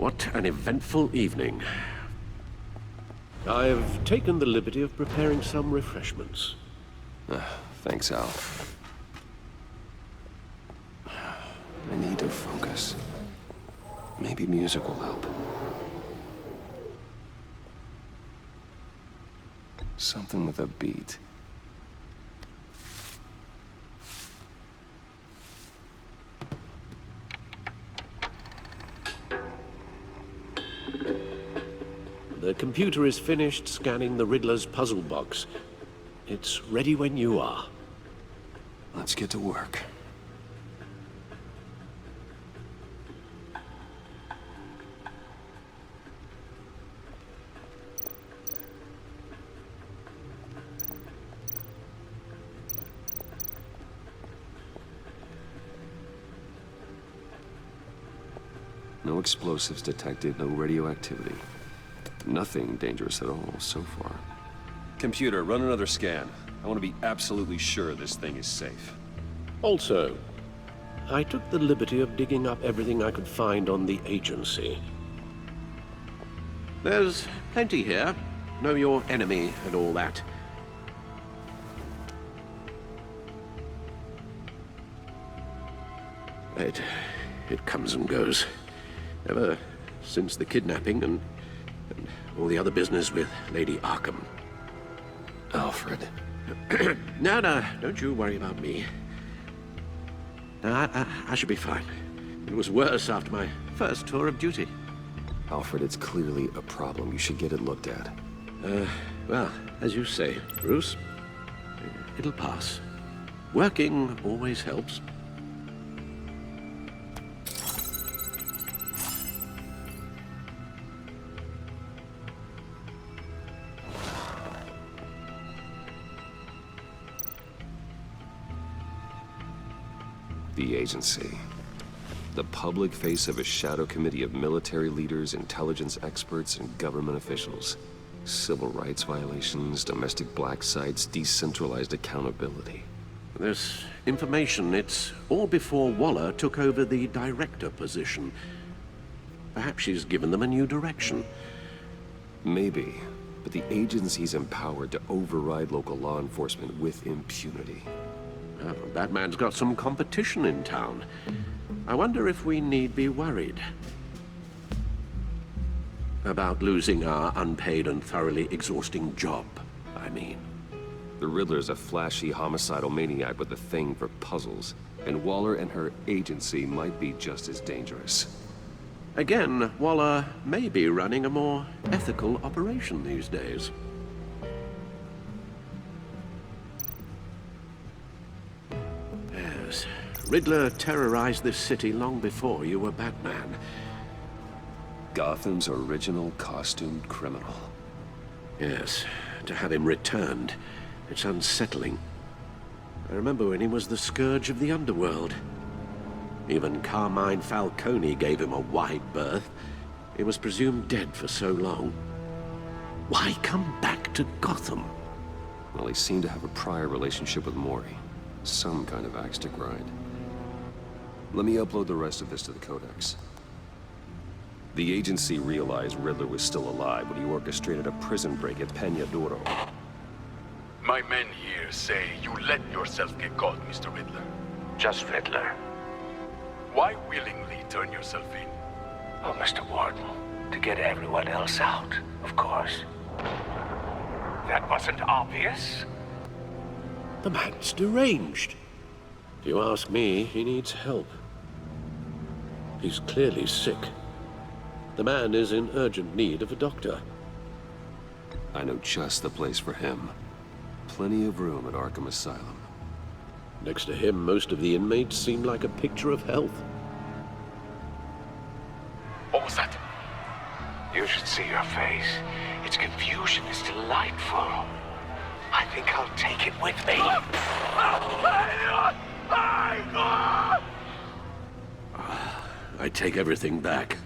What an eventful evening. I've taken the liberty of preparing some refreshments. Thanks, Al. I need to focus. Maybe music will help. Something with a beat. The computer is finished scanning the Riddler's puzzle box. It's ready when you are. Let's get to work. No explosives detected, no radioactivity. Nothing dangerous at all so far. Computer, run another scan. I want to be absolutely sure this thing is safe. Also, I took the liberty of digging up everything I could find on the agency. There's plenty here. Know your enemy and all that. It comes and goes. Ever since the kidnapping and all the other business with Lady Arkham. Alfred. No, don't you worry about me. No, I should be fine. It was worse after my first tour of duty. Alfred, it's clearly a problem. You should get it looked at. Well, as you say, Bruce, it'll pass. Working always helps. The agency. The public face of a shadow committee of military leaders, intelligence experts, and government officials. Civil rights violations, domestic black sites, decentralized accountability. This information, it's all before Waller took over the director position. Perhaps she's given them a new direction. Maybe, but the agency's empowered to override local law enforcement with impunity. Oh, Batman's got some competition in town. I wonder if we need be worried about losing our unpaid and thoroughly exhausting job, I mean. The Riddler's a flashy homicidal maniac with a thing for puzzles, and Waller and her agency might be just as dangerous. Again, Waller may be running a more ethical operation these days. Yes, Riddler terrorized this city long before you were Batman. Gotham's original costumed criminal. Yes, to have him returned, it's unsettling. I remember when he was the scourge of the underworld. Even Carmine Falcone gave him a wide berth. He was presumed dead for so long. Why come back to Gotham? Well, he seemed to have a prior relationship with Mori. Some kind of axe to grind. Let me upload the rest of this to the Codex. The agency realized Riddler was still alive when he orchestrated a prison break at Peña Duro. My men here say you let yourself get caught, Mr. Riddler. Just Riddler. Why willingly turn yourself in? Oh, Mr. Warden, to get everyone else out, of course. That wasn't obvious. The man's deranged. If you ask me, he needs help. He's clearly sick. The man is in urgent need of a doctor. I know just the place for him. Plenty of room at Arkham Asylum. Next to him, most of the inmates seem like a picture of health. What was that? You should see your face. Its confusion is delightful. I think I'll take it with me. I take everything back.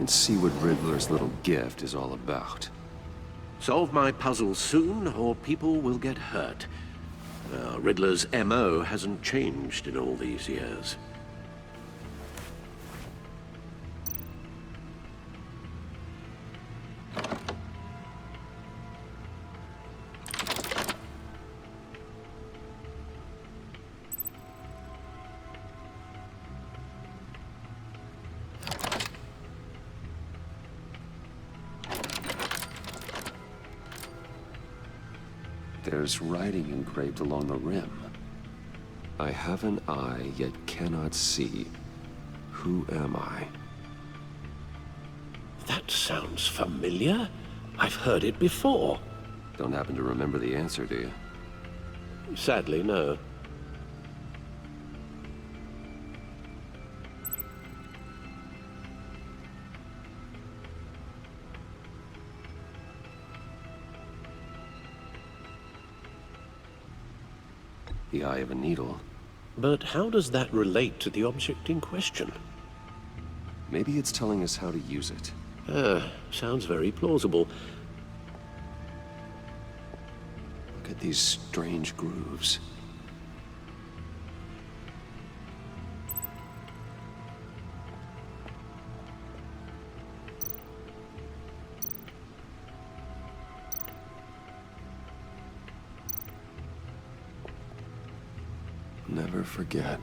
and see what Riddler's little gift is all about. Solve my puzzle soon, or people will get hurt. Riddler's MO hasn't changed in all these years. There's writing engraved along the rim. I have an eye, yet cannot see. Who am I? That sounds familiar. I've heard it before. Don't happen to remember the answer, do you? Sadly, no. The eye of a needle. But how does that relate to the object in question? Maybe it's telling us how to use it. Sounds very plausible. Look at these strange grooves. Never forget.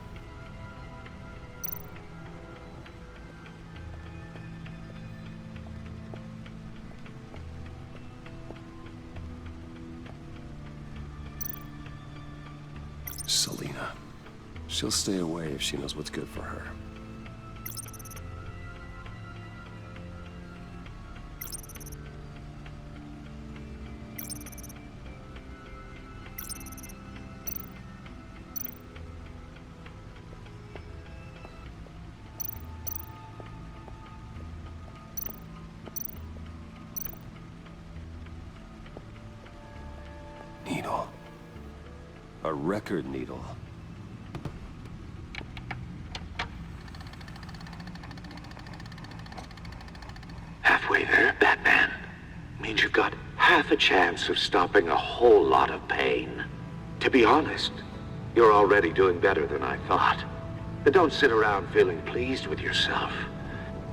Selina. She'll stay away if she knows what's good for her. Needle. A record needle. Halfway there, Batman. Means you've got half a chance of stopping a whole lot of pain. To be honest, you're already doing better than I thought. But don't sit around feeling pleased with yourself.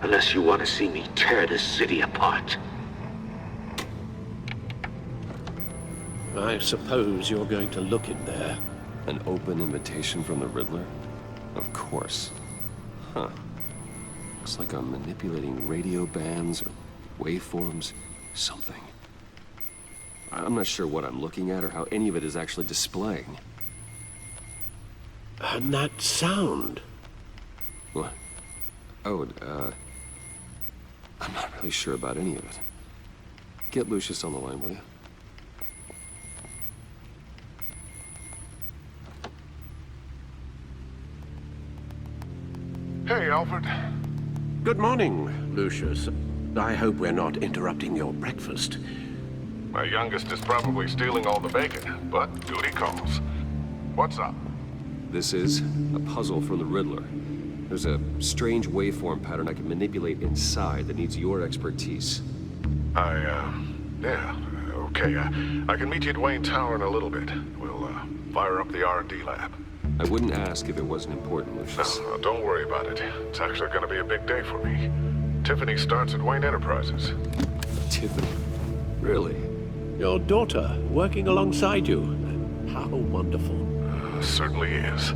Unless you want to see me tear this city apart. I suppose you're going to look in there. An open invitation from the Riddler? Of course. Huh. Looks like I'm manipulating radio bands or waveforms. Something. I'm not sure what I'm looking at or how any of it is actually displaying. And that sound. What? Oh, I'm not really sure about any of it. Get Lucius on the line, will you? Hey, Alfred. Good morning, Lucius. I hope we're not interrupting your breakfast. My youngest is probably stealing all the bacon, but duty calls. What's up? This is a puzzle from the Riddler. There's a strange waveform pattern I can manipulate inside that needs your expertise. Yeah, okay. I can meet you at Wayne Tower in a little bit. We'll, fire up the R&D lab. I wouldn't ask if it wasn't important, Lucius. No, don't worry about it. It's actually gonna be a big day for me. Tiffany starts at Wayne Enterprises. Tiffany? Really? Your daughter working alongside you. How wonderful. Certainly is.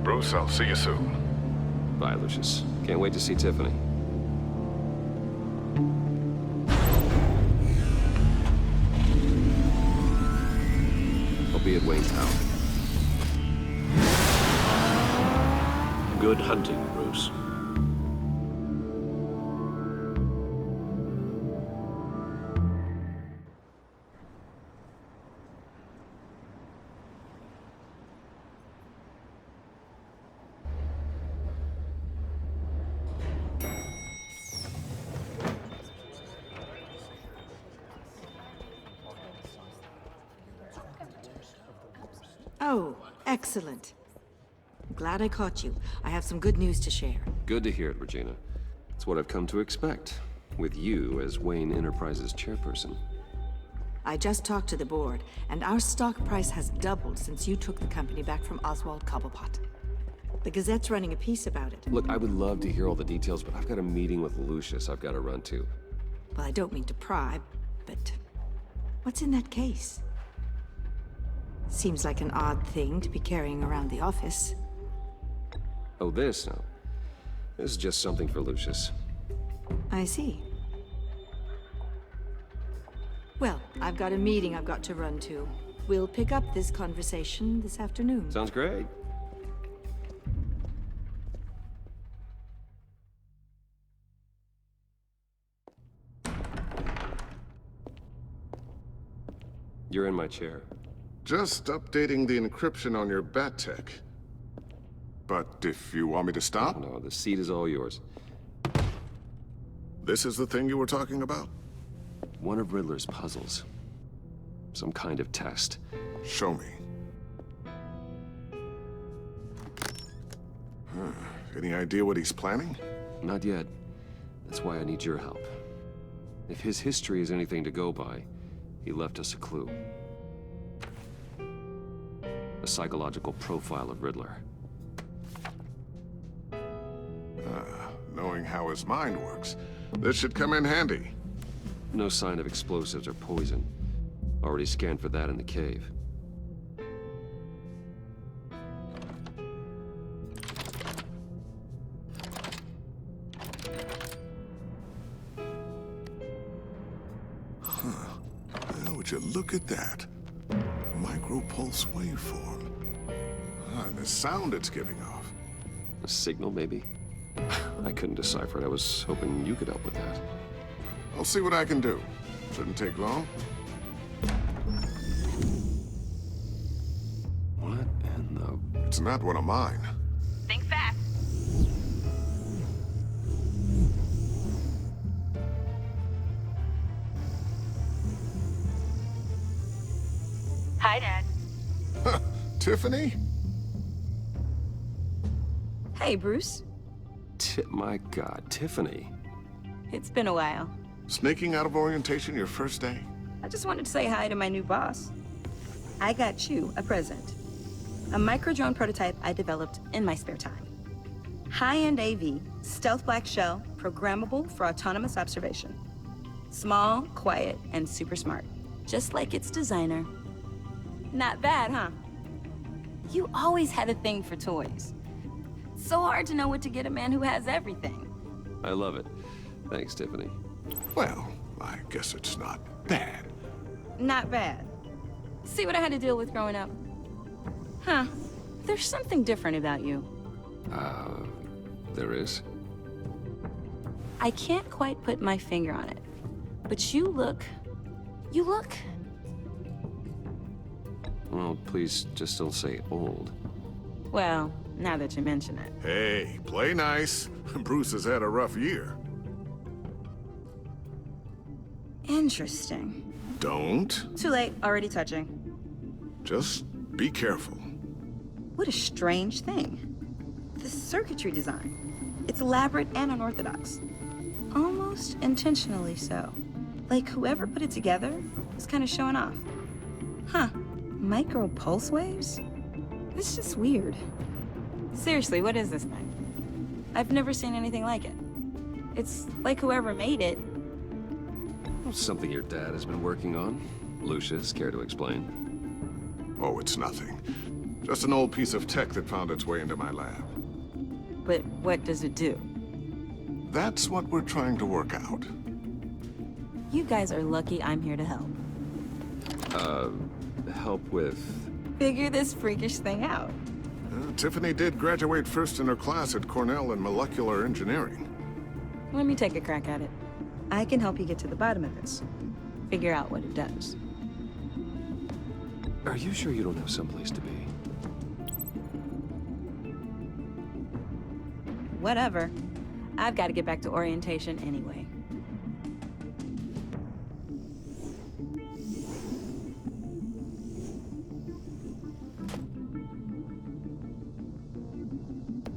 Bruce, I'll see you soon. Bye, Lucius. Can't wait to see Tiffany. I'll be at Wayne Tower. Good hunting, Bruce. Oh, excellent. Glad I caught you. I have some good news to share. Good to hear it, Regina. It's what I've come to expect. with you as Wayne Enterprises chairperson. I just talked to the board, and our stock price has doubled since you took the company back from Oswald Cobblepot. The Gazette's running a piece about it. Look, I would love to hear all the details, but I've got a meeting with Lucius I've got to run to. Well, I don't mean to pry, but what's in that case? Seems like an odd thing to be carrying around the office. Oh, this? No. This is just something for Lucius. I see. Well, I've got a meeting I've got to run to. We'll pick up this conversation this afternoon. Sounds great. You're in my chair. Just updating the encryption on your Bat-Tech. But if you want me to stop, No, the seat is all yours. this is the thing you were talking about? One of Riddler's puzzles. Some kind of test. Show me. Any idea what he's planning? Not yet. That's why I need your help. If his history is anything to go by, he left us a clue. A psychological profile of Riddler. Knowing how his mind works, this should come in handy. No sign of explosives or poison. Already scanned for that in the cave. Would you look at that? Micropulse waveform. And the sound it's giving off. A signal, maybe? I couldn't decipher it. I was hoping you could help with that. I'll see what I can do. Shouldn't take long. What in the... It's not one of mine. Think fast. Hi, Dad. Tiffany? Hey, Bruce. My God, Tiffany. It's been a while. Sneaking out of orientation your first day? I just wanted to say hi to my new boss. I got you a present. A micro-drone prototype I developed in my spare time. High-end AV, stealth black shell, programmable for autonomous observation. Small, quiet, and super smart. Just like its designer. Not bad, huh? You always had a thing for toys. So hard to know what to get a man who has everything. I love it. Thanks, Tiffany. Well, I guess it's not bad. Not bad. See what I had to deal with growing up? Huh. There's something different about you. There is? I can't quite put my finger on it. But you look... Well, please just don't say old. Well, now that you mention it. Hey, play nice. Bruce has had a rough year. Interesting. Don't. Too late, already touching. Just be careful. What a strange thing. The circuitry design. It's elaborate and unorthodox. Almost intentionally so. Like whoever put it together is kind of showing off. Huh. Micro pulse waves? It's just weird. Seriously, what is this thing? I've never seen anything like it. It's like whoever made it. Something your dad has been working on. Lucius, care to explain? Oh, it's nothing. Just an old piece of tech that found its way into my lab. But what does it do? That's what we're trying to work out. You guys are lucky I'm here to help. Help with... Figure this freakish thing out. Tiffany did graduate first in her class at Cornell in molecular engineering. Let me take a crack at it. I can help you get to the bottom of this. Figure out what it does. Are you sure you don't have someplace to be? Whatever. I've got to get back to orientation anyway.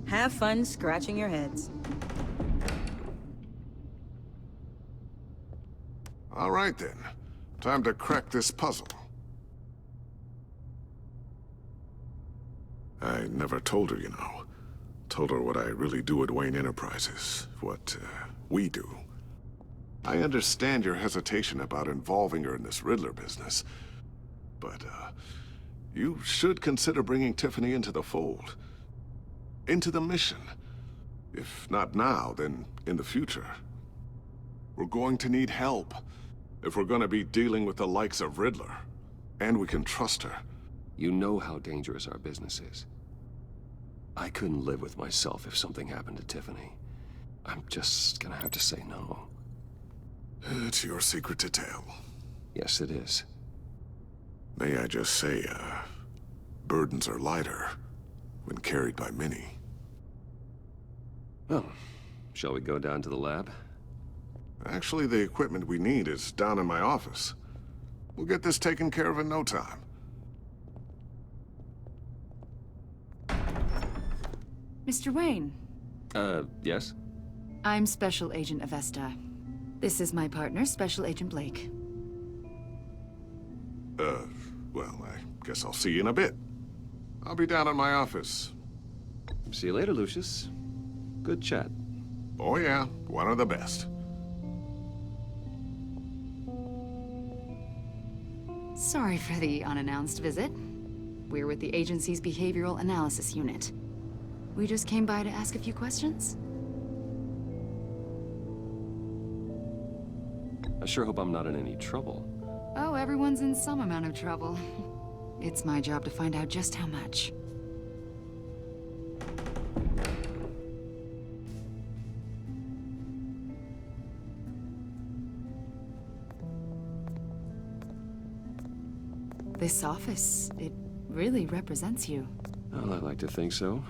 Have fun scratching your heads. All right then. Time to crack this puzzle. I never told her, you know. Told her what I really do at Wayne Enterprises. What, we do. I understand your hesitation about involving her in this Riddler business. But, you should consider bringing Tiffany into the fold. Into the mission. If not now, then in the future. We're going to need help if we're going to be dealing with the likes of Riddler. And we can trust her. You know how dangerous our business is. I couldn't live with myself if something happened to Tiffany. I'm just gonna have to say no. It's your secret to tell. Yes, it is. May I just say, burdens are lighter when carried by many. Well, shall we go down to the lab? Actually, the equipment we need is down in my office. We'll get this taken care of in no time. Mr. Wayne, Yes? I'm Special Agent Avesta. This is my partner, Special Agent Blake. Well, I guess I'll see you in a bit. I'll be down in my office. See you later, Lucius. Good chat. Oh yeah, one of the best. Sorry for the unannounced visit. We're with the agency's Behavioral Analysis Unit. We just came by to ask a few questions. I sure hope I'm not in any trouble. Oh, everyone's in some amount of trouble. It's my job to find out just how much. This office, it really represents you. Well, I like to think so.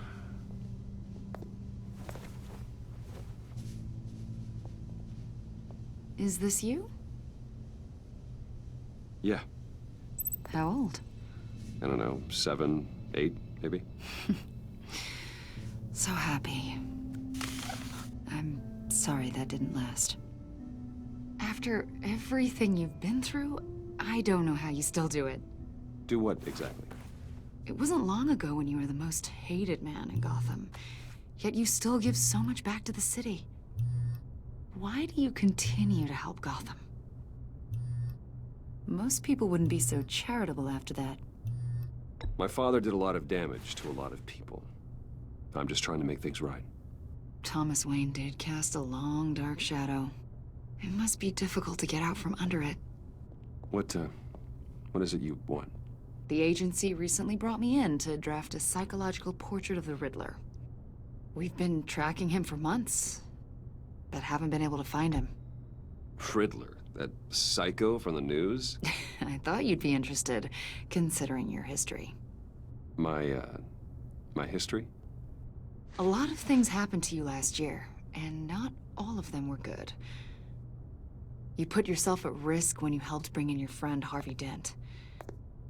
Is this you? Yeah. How old? I don't know, 7, 8, maybe? So happy. I'm sorry that didn't last. After everything you've been through, I don't know how you still do it. Do what, exactly? It wasn't long ago when you were the most hated man in Gotham, yet you still give so much back to the city. Why do you continue to help Gotham? Most people wouldn't be so charitable after that. My father did a lot of damage to a lot of people. I'm just trying to make things right. Thomas Wayne did cast a long, dark shadow. It must be difficult to get out from under it. What is it you want? The agency recently brought me in to draft a psychological portrait of the Riddler. We've been tracking him for months, but haven't been able to find him. Riddler? That psycho from the news? I thought you'd be interested, considering your history. My history? A lot of things happened to you last year, and not all of them were good. You put yourself at risk when you helped bring in your friend Harvey Dent.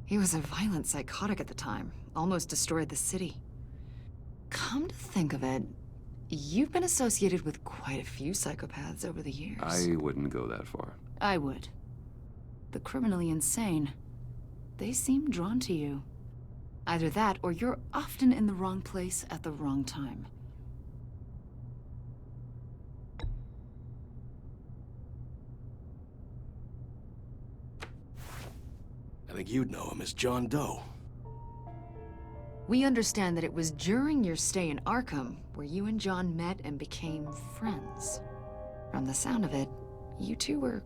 He was a violent psychotic at the time, almost destroyed the city. Come to think of it, you've been associated with quite a few psychopaths over the years. I wouldn't go that far. I would. The criminally insane. They seem drawn to you. Either that, or you're often in the wrong place at the wrong time. I think you'd know him as John Doe. We understand that it was during your stay in Arkham where you and John met and became friends. From the sound of it, you two were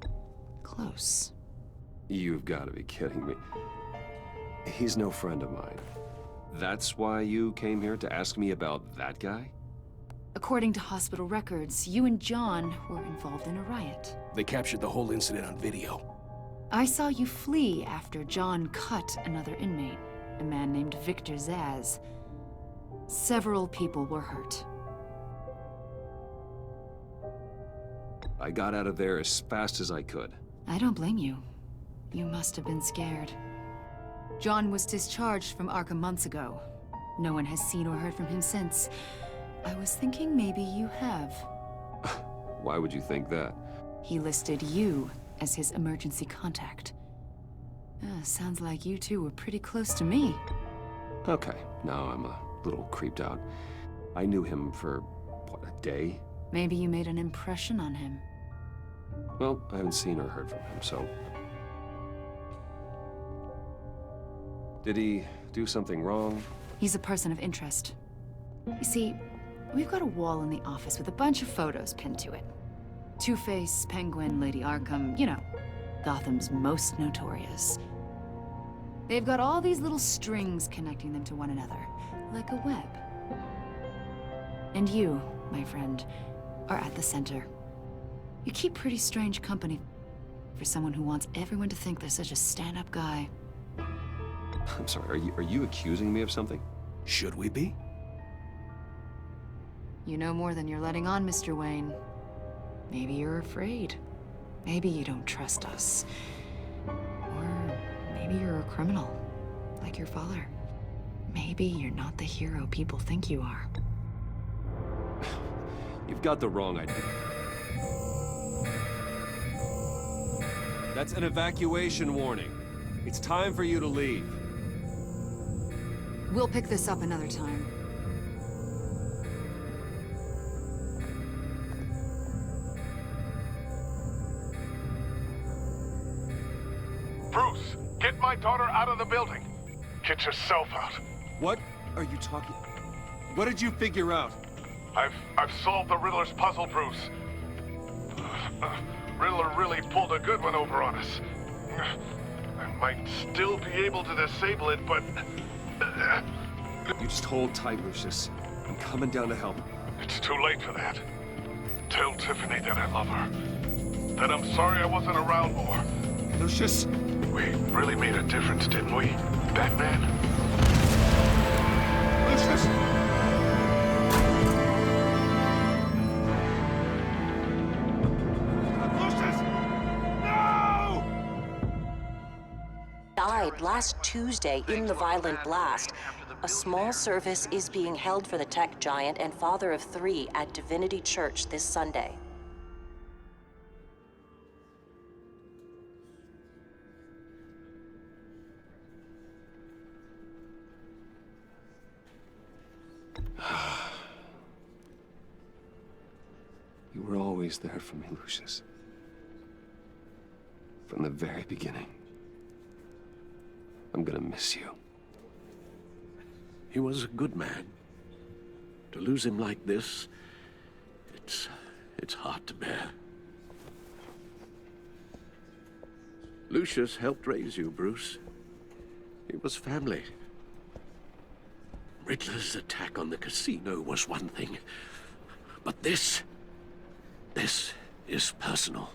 close. You've got to be kidding me. He's no friend of mine. That's why you came here to ask me about that guy? According to hospital records, you and John were involved in a riot. They captured the whole incident on video. I saw you flee after John cut another inmate, a man named Victor Zsasz. Several people were hurt. I got out of there as fast as I could. I don't blame you. You must have been scared. John was discharged from Arkham months ago. No one has seen or heard from him since. I was thinking maybe you have. Why would you think that? He listed you as his emergency contact. Sounds like you two were pretty close to me. Okay, now I'm a little creeped out. I knew him for, what, a day? Maybe you made an impression on him. Well, I haven't seen or heard from him, so... Did he do something wrong? He's a person of interest. You see, we've got a wall in the office with a bunch of photos pinned to it. Two-Face, Penguin, Lady Arkham, you know, Gotham's most notorious. They've got all these little strings connecting them to one another, like a web. And you, my friend, are at the center. You keep pretty strange company for someone who wants everyone to think they're such a stand-up guy. I'm sorry, are you accusing me of something? Should we be? You know more than you're letting on, Mr. Wayne. Maybe you're afraid. Maybe you don't trust us. Or maybe you're a criminal, like your father. Maybe you're not the hero people think you are. You've got the wrong idea. That's an evacuation warning. It's time for you to leave. We'll pick this up another time. Bruce, get my daughter out of the building. Get yourself out. What are you talking... What did you figure out? I've solved the Riddler's puzzle, Bruce. Riddler really pulled a good one over on us. I might still be able to disable it, but... You just hold tight, Lucius. I'm coming down to help. It's too late for that. Tell Tiffany that I love her. That I'm sorry I wasn't around more. Lucius! We really made a difference, didn't we, Batman? Lucius! Died last Tuesday in the violent blast. A small service is being held for the tech giant and father of 3 at Divinity Church this Sunday. You were always there for me, Lucius. From the very beginning. I'm gonna miss you. He was a good man. To lose him like this, it's hard to bear. Lucius helped raise you, Bruce. It was family. Riddler's attack on the casino was one thing, but this is personal.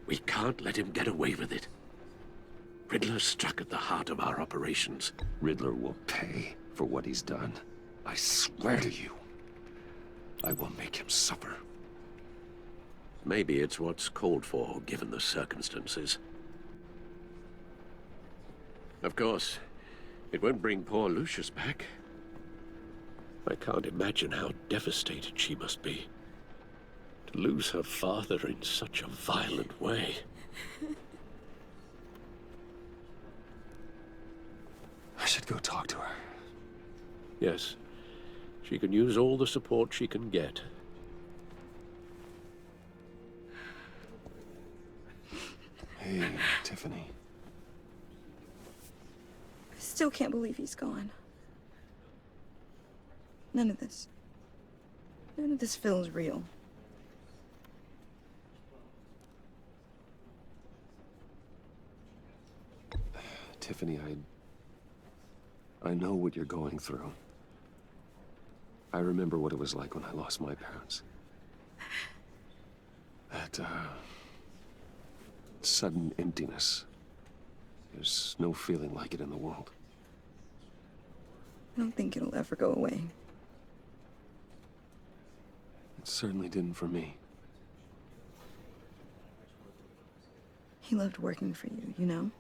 We can't let him get away with it. Riddler struck at the heart of our operations. Riddler will pay for what he's done. I swear to you, I will make him suffer. Maybe it's what's called for, given the circumstances. Of course, it won't bring poor Lucius back. I can't imagine how devastated she must be. To lose her father in such a violent way. I should go talk to her. Yes, she can use all the support she can get. Hey, Tiffany. I still can't believe he's gone. None of this feels real. Tiffany, I know what you're going through. I remember what it was like when I lost my parents. That, sudden emptiness. There's no feeling like it in the world. I don't think it'll ever go away. It certainly didn't for me. He loved working for you, you know?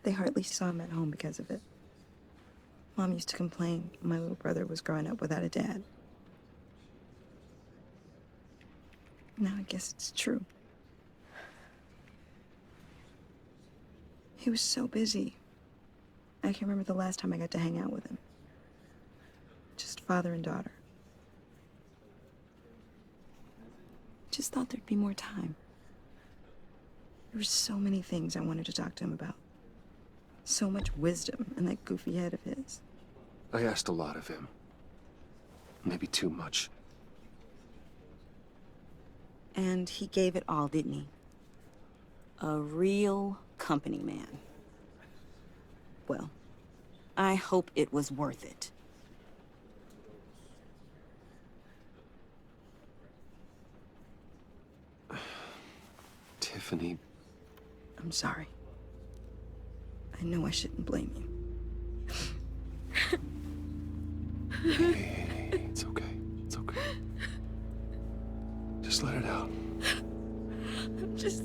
They hardly saw him at home because of it. Mom used to complain my little brother was growing up without a dad. Now I guess it's true. He was so busy. I can't remember the last time I got to hang out with him. Just father and daughter. Just thought there'd be more time. There were so many things I wanted to talk to him about. So much wisdom in that goofy head of his. I asked a lot of him. Maybe too much. And he gave it all, didn't he? A real company man. Well, I hope it was worth it. Tiffany... I'm sorry. I know I shouldn't blame you. Hey, it's okay. It's okay. Just let it out. I'm just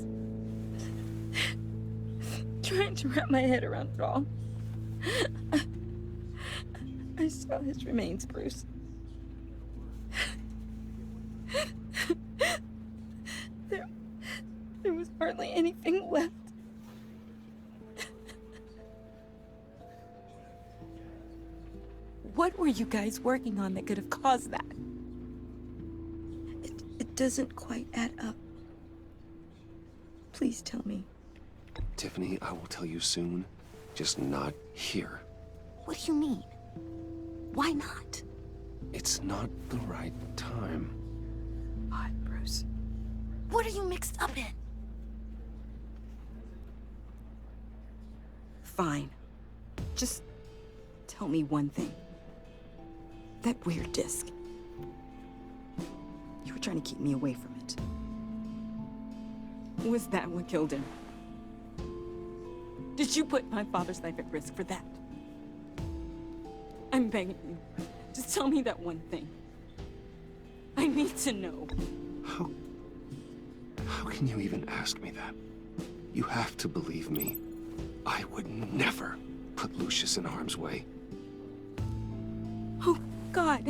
trying to wrap my head around it all. I saw his remains, Bruce. There was hardly anything left. What were you guys working on that could have caused that? It doesn't quite add up. Please tell me. Tiffany, I will tell you soon. Just not here. What do you mean? Why not? It's not the right time. What, Bruce? What are you mixed up in? Fine. Just tell me one thing. That weird disc. You were trying to keep me away from it. Was that what killed him? Did you put my father's life at risk for that? I'm begging you. Just tell me that one thing. I need to know. How can you even ask me that? You have to believe me. I would never put Lucius in harm's way. Oh, God.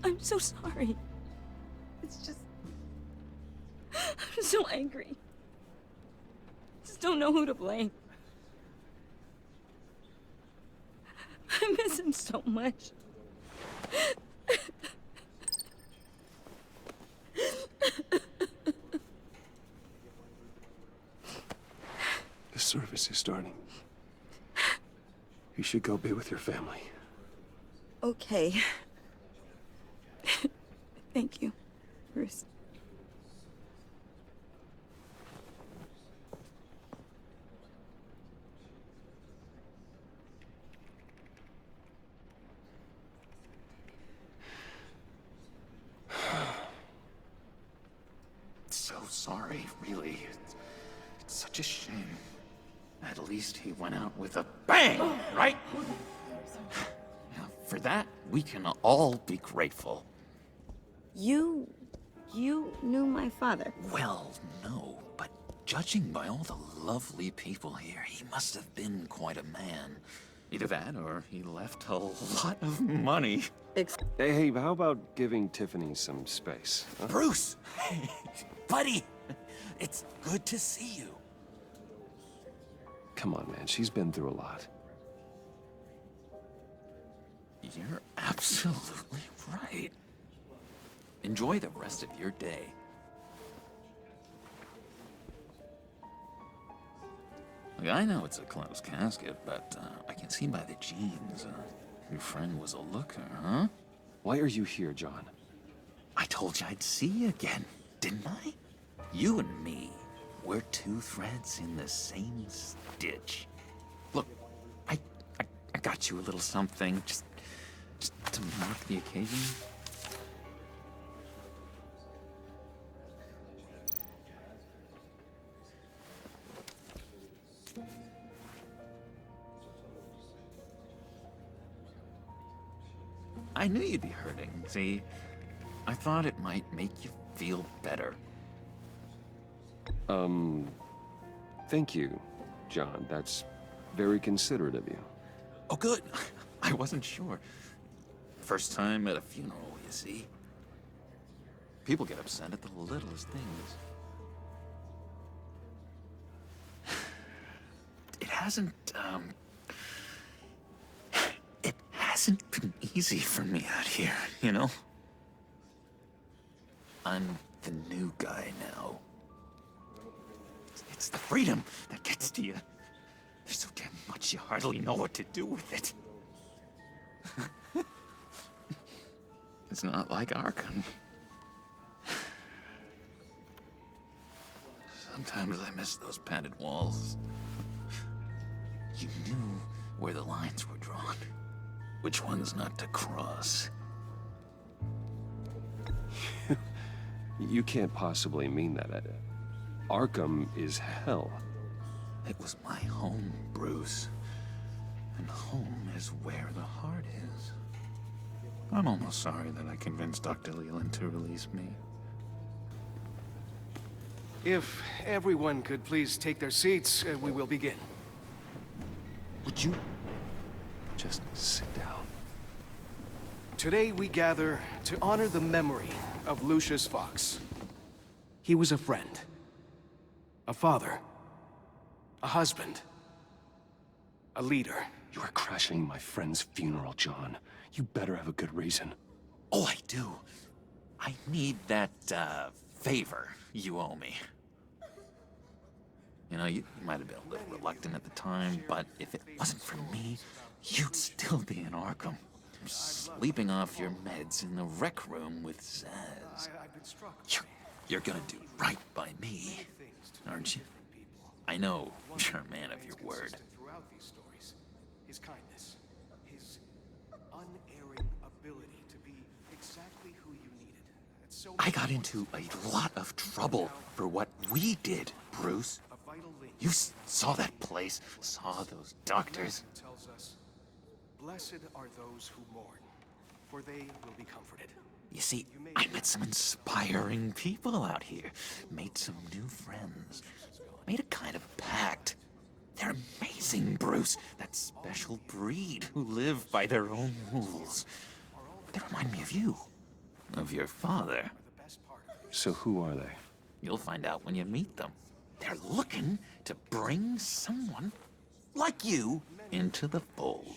I'm so sorry. It's just... I'm so angry. Just don't know who to blame. I miss him so much. The service is starting. You should go be with your family. Okay. Thank you, Bruce. So sorry, really. It's such a shame. At least he went out with a bang, right? Now, for that, we can all be grateful. You knew my father. Well, no, but judging by all the lovely people here, he must have been quite a man. Either that, or he left a lot of money. Hey, how about giving Tiffany some space? Huh? Bruce! Buddy! It's good to see you. Come on, man. She's been through a lot. You're absolutely right. Enjoy the rest of your day. Look, I know it's a closed casket, but I can see by the jeans, your friend was a looker, huh? Why are you here, John? I told you I'd see you again, didn't I? You and me, we're two threads in the same stitch. Look, I got you a little something, just to mark the occasion. I knew you'd be hurting. See, I thought it might make you feel better. Thank you, John. That's very considerate of you. Oh, good. I wasn't sure. First time at a funeral, you see. People get upset at the littlest things. it hasn't been easy for me out here, you know? I'm the new guy now. It's the freedom that gets to you. There's so damn much you hardly know what to do with it. It's not like Arkham. Sometimes I miss those padded walls. You knew where the lines were drawn, which ones not to cross. You can't possibly mean that. Arkham is hell. It was my home, Bruce. And home is where the heart is. I'm almost sorry that I convinced Dr. Leland to release me. If everyone could please take their seats, we will begin. Would you just sit down? Today we gather to honor the memory of Lucius Fox. He was a friend, a father, a husband, a leader. You are crashing my friend's funeral, John. You better have a good reason. Oh, I do. I need that, favor you owe me. You know, you might have been a little reluctant at the time, but if it wasn't for me, you'd still be in Arkham. Sleeping off your meds in the rec room with Zsasz. You're gonna do right by me, aren't you? I know you're a man of your word. His kindness, his unerring ability to be exactly who you needed. I got into a lot of trouble for what we did, Bruce. You saw that place, saw those doctors. Tells us, blessed are those who mourn, for they will be comforted. You see, I met some inspiring people out here, made some new friends, made a kind of pact. They're amazing, Bruce. That special breed who live by their own rules. They remind me of you, of your father. So who are they? You'll find out when you meet them. They're looking to bring someone like you into the fold.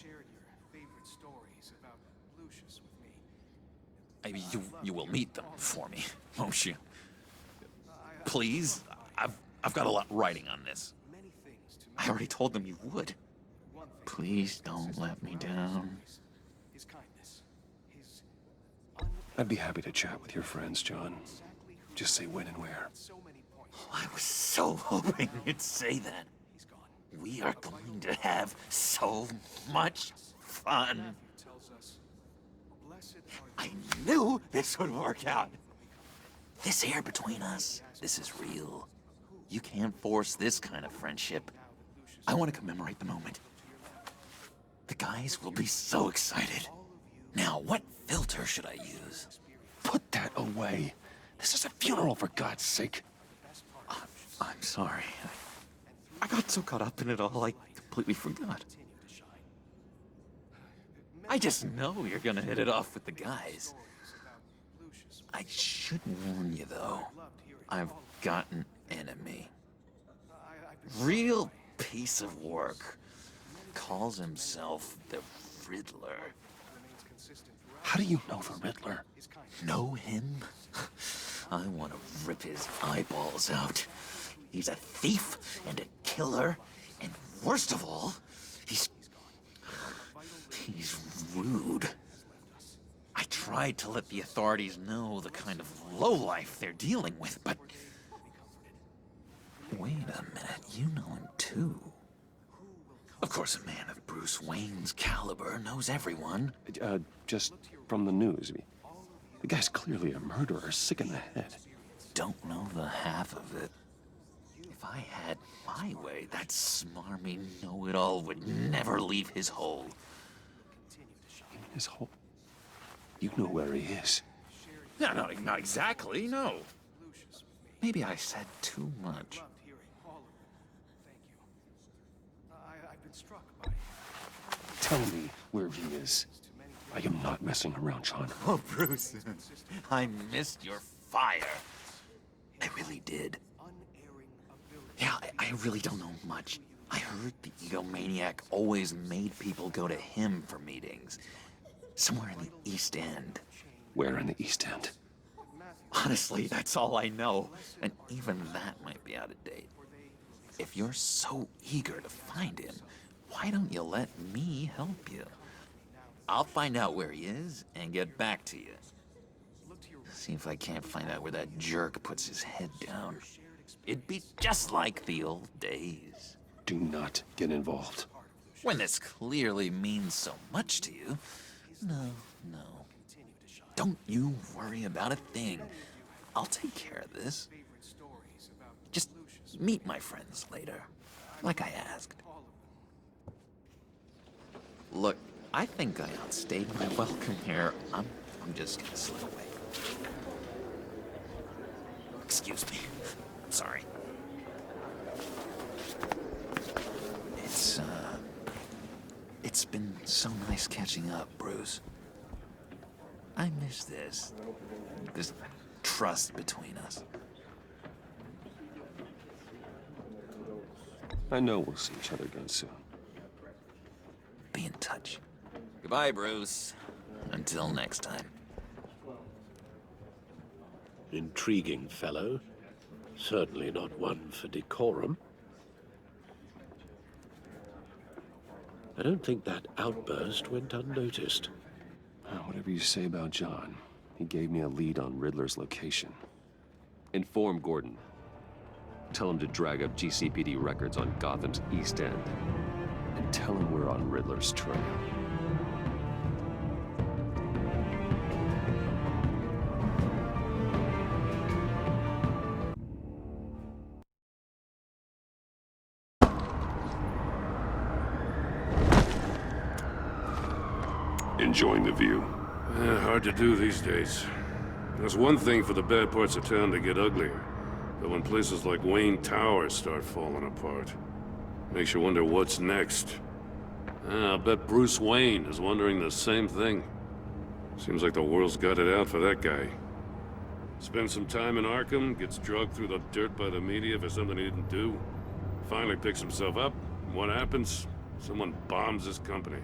Maybe you will meet them for me, won't you? Please, I've got a lot writing on this. I already told them you would. Please don't let me down. I'd be happy to chat with your friends, John. Just say when and where. I was so hoping you'd say that. We are going to have so much fun. I knew this would work out. This air between us, this is real. You can't force this kind of friendship. I want to commemorate the moment. The guys will be so excited. Now, what filter should I use? Put that away. This is a funeral, for God's sake. I'm sorry. I got so caught up in it all, I completely forgot. I just know you're gonna hit it off with the guys. I should warn you, though. I've got an enemy. Real piece of work. Calls himself the Riddler. How do you know the Riddler? Know him? I want to rip his eyeballs out. He's a thief and a killer, and worst of all, he's rude. I tried to let the authorities know the kind of lowlife they're dealing with, but... Wait a minute, you know him too. Of course, a man of Bruce Wayne's caliber knows everyone. Just from the news. The guy's clearly a murderer, sick in the head. Don't know the half of it. If I had my way, that smarmy know-it-all would never leave his hole. His hole? You know where he is. No, not exactly, no. Maybe I said too much. Tell me where he is. I am not messing around, John. Oh, Bruce, I missed your fire. I really did. Yeah, I really don't know much. I heard the egomaniac always made people go to him for meetings. Somewhere in the East End. Where in the East End? Honestly, that's all I know. And even that might be out of date. If you're so eager to find him, why don't you let me help you? I'll find out where he is and get back to you. See if I can't find out where that jerk puts his head down. It'd be just like the old days. Do not get involved. When this clearly means so much to you. No. Don't you worry about a thing. I'll take care of this. Just meet my friends later, like I asked. Look, I think I outstayed my welcome here. I'm just gonna slip away. Excuse me. I'm sorry. It's been so nice catching up, Bruce. I miss this trust between us. I know we'll see each other again soon. Be in touch. Goodbye, Bruce. Until next time. Intriguing fellow. Certainly not one for decorum. I don't think that outburst went unnoticed. Whatever you say about John, he gave me a lead on Riddler's location. Inform Gordon. Tell him to drag up GCPD records on Gotham's East End. And tell him we're on Riddler's trail. Enjoying the view? Hard to do these days. There's one thing for the bad parts of town to get uglier, but when places like Wayne Tower start falling apart, makes you wonder what's next. I'll bet Bruce Wayne is wondering the same thing. Seems like the world's got it out for that guy. Spends some time in Arkham, gets drugged through the dirt by the media for something he didn't do. Finally picks himself up, and what happens? Someone bombs his company.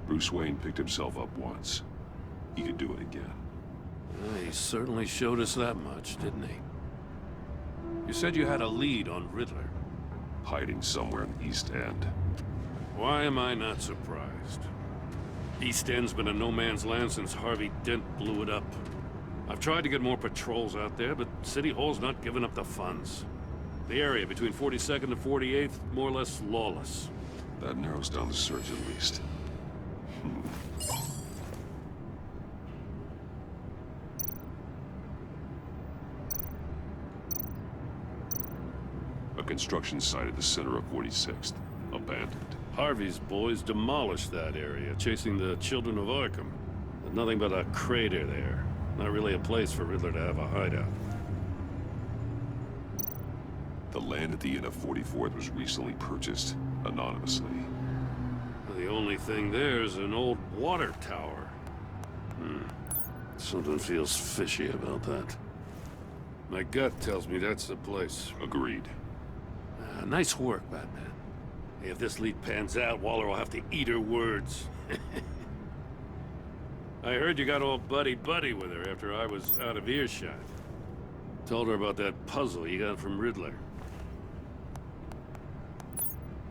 Bruce Wayne picked himself up once. He could do it again. He certainly showed us that much, didn't he? You said you had a lead on Riddler. Hiding somewhere in the East End. Why am I not surprised? East End's been a no-man's land since Harvey Dent blew it up. I've tried to get more patrols out there, but City Hall's not giving up the funds. The area between 42nd and 48th, more or less lawless. That narrows down the search at least. A construction site at the center of 46th. Abandoned. Harvey's boys demolished that area, chasing the children of Arkham. There's nothing but a crater there. Not really a place for Riddler to have a hideout. The land at the end of 44th was recently purchased, anonymously. The only thing there is an old water tower. Something feels fishy about that. My gut tells me that's the place. Agreed. Nice work, Batman. If this lead pans out, Waller will have to eat her words. I heard you got all buddy-buddy with her after I was out of earshot. Told her about that puzzle you got from Riddler.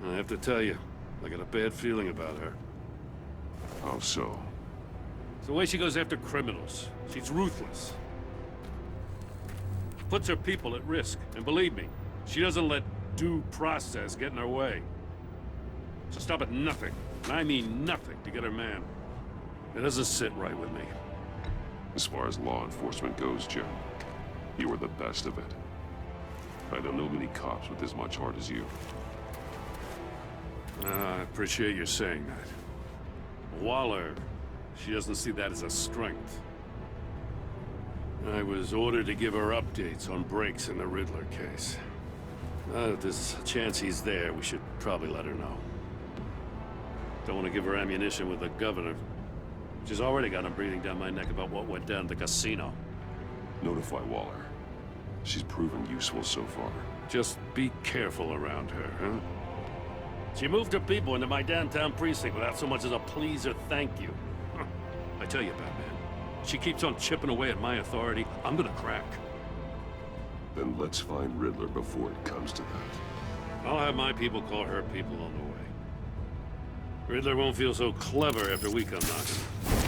I have to tell you, I got a bad feeling about her. How so? It's the way she goes after criminals. She's ruthless. Puts her people at risk. And believe me, she doesn't let due process get in her way. So stop at nothing, and I mean nothing, to get her man. It doesn't sit right with me. As far as law enforcement goes, Jim, you are the best of it. I don't know many cops with as much heart as you. I appreciate you saying that. Waller, she doesn't see that as a strength. I was ordered to give her updates on breaks in the Riddler case. If there's a chance he's there, we should probably let her know. Don't want to give her ammunition with the governor. She's already got him breathing down my neck about what went down at the casino. Notify Waller. She's proven useful so far. Just be careful around her, huh? She moved her people into my downtown precinct without so much as a please or thank you. I tell you, Batman, she keeps on chipping away at my authority, I'm gonna crack. Then let's find Riddler before it comes to that. I'll have my people call her people on the way. Riddler won't feel so clever after we come knocking.